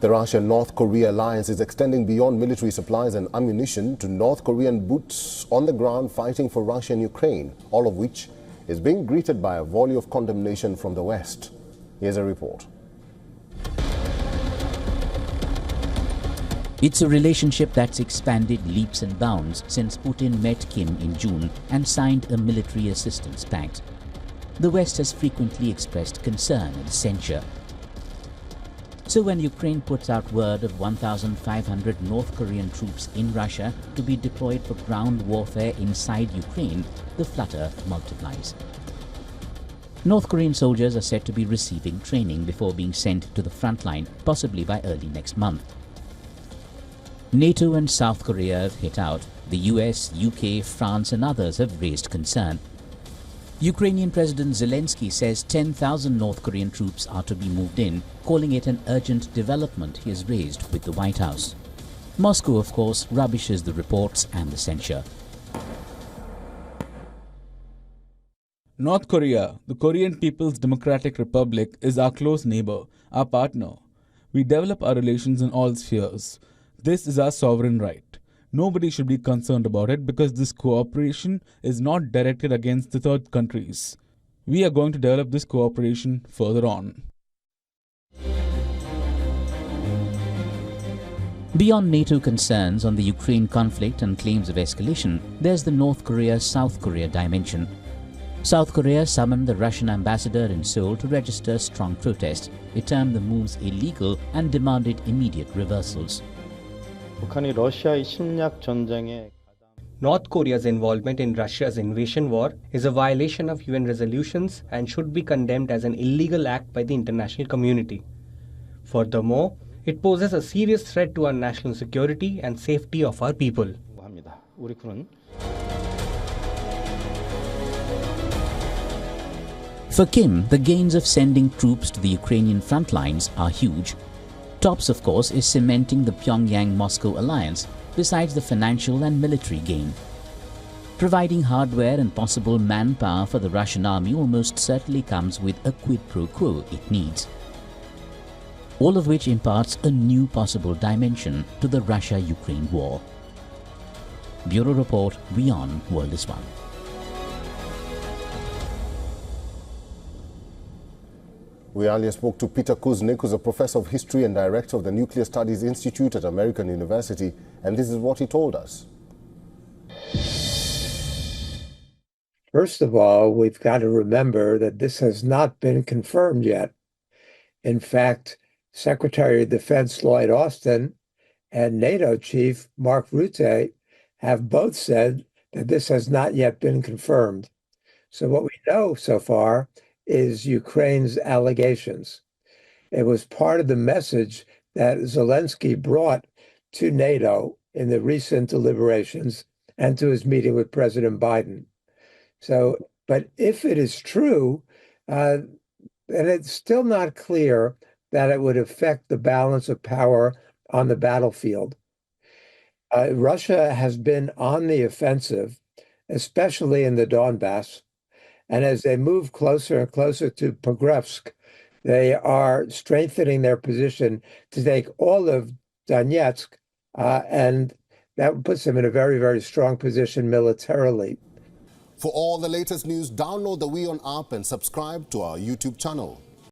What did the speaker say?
The Russia-North Korea alliance is extending beyond military supplies and ammunition to North Korean boots on the ground fighting for Russia and Ukraine, all of which is being greeted by a volley of condemnation from the West. Here's a report. It's a relationship that's expanded leaps and bounds since Putin met Kim in June and signed a military assistance pact. The West has frequently expressed concern and censure. So when Ukraine puts out word of 1,500 North Korean troops in Russia to be deployed for ground warfare inside Ukraine, the flutter multiplies. North Korean soldiers are said to be receiving training before being sent to the front line, possibly by early next month. NATO and South Korea have hit out. The US, UK, France and others have raised concern. Ukrainian President Zelensky says 10,000 North Korean troops are to be moved in, calling it an urgent development he has raised with the White House. Moscow, of course, rubbishes the reports and the censure. North Korea, the Korean People's Democratic Republic, is our close neighbor, our partner. We develop our relations in all spheres. This is our sovereign right. Nobody should be concerned about it because this cooperation is not directed against the third countries. We are going to develop this cooperation further on. Beyond NATO concerns on the Ukraine conflict and claims of escalation, there's the North Korea-South Korea dimension. South Korea summoned the Russian ambassador in Seoul to register strong protest. It termed the moves illegal and demanded immediate reversals. North Korea's involvement in Russia's invasion war is a violation of UN resolutions and should be condemned as an illegal act by the international community. Furthermore, it poses a serious threat to our national security and safety of our people. For Kim, the gains of sending troops to the Ukrainian front lines are huge. Tops, of course, is cementing the Pyongyang-Moscow alliance, besides the financial and military gain. Providing hardware and possible manpower for the Russian army almost certainly comes with a quid pro quo it needs. All of which imparts a new possible dimension to the Russia-Ukraine war. Bureau Report, WION World is One. We earlier spoke to Peter Kuznick, who's a professor of history and director of the Nuclear Studies Institute at American University, and this is what he told us. First of all, we've got to remember that this has not been confirmed yet. In fact, Secretary of Defense Lloyd Austin and NATO Chief Mark Rutte have both said that this has not yet been confirmed. So what we know so far is Ukraine's allegations. It was part of the message that Zelensky brought to NATO in the recent deliberations and to his meeting with President Biden. So, but if it is true, then it's still not clear that it would affect the balance of power on the battlefield. Russia has been on the offensive, especially in the Donbass. And as they move closer and closer to Pokrovsk, they are strengthening their position to take all of Donetsk, and that puts them in a very, very strong position militarily. For all the latest news, download the WION app and subscribe to our YouTube channel.